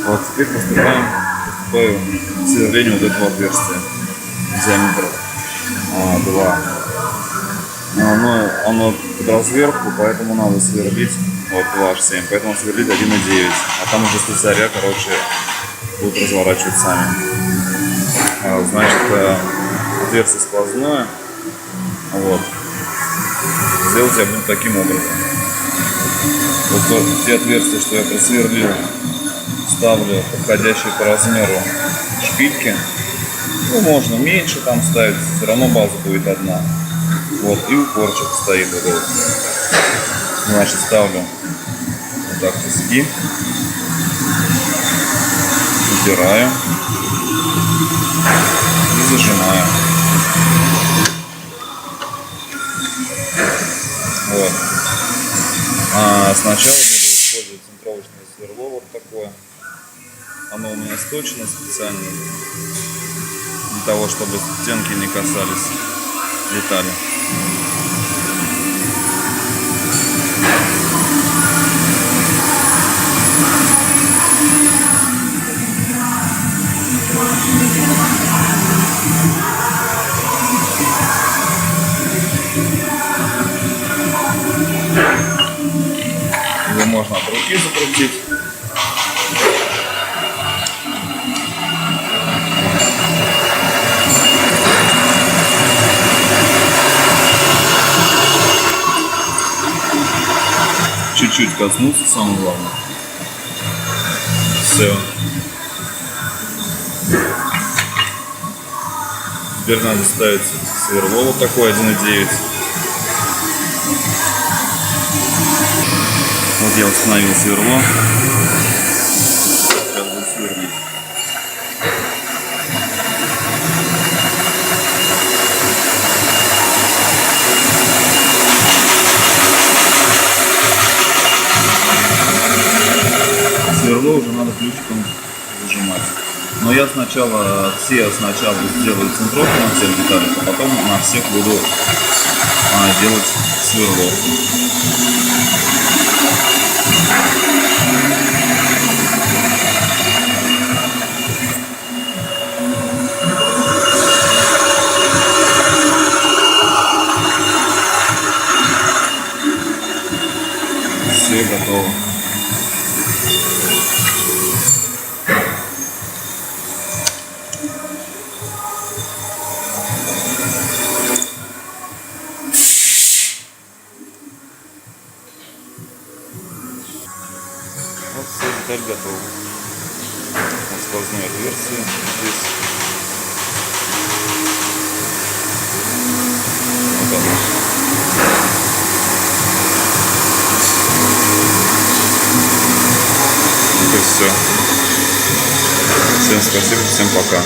Вот теперь приступаю к сверлению вот этого отверстия диаметром 2. Но оно под разверху, поэтому надо сверлить вот 2,7, поэтому сверлить 1,9, а там уже слесаря, короче, будут разворачивать сами. Значит, отверстие сквозное, вот, сделать я буду таким образом. Вот те отверстия, что я просверлил, ставлю подходящие по размеру шпильки. Ну, можно меньше там ставить, все равно база будет одна. Вот, и упорчик стоит вот этот. Значит, ставлю вот так тиски, убираю и зажимаю. Вот. Сначала буду использовать центровочное сверло вот такое. Оно у меня сточено специально для того, чтобы стенки не касались детали. Его можно от руки закрутить. Чуть-чуть коснуться, самое главное. Все. Теперь надо ставить сверло вот такое 1,9. Вот я установил сверло. Сейчас буду сверлить. Сверло уже надо ключиком зажимать. Но я сначала сделаю центровку на всех деталях, а потом на всех буду делать сверло. Все готово. Вот вся деталь готова. Вот сквозное отверстие здесь. Вот оно. Вот и все. Всем спасибо, всем пока.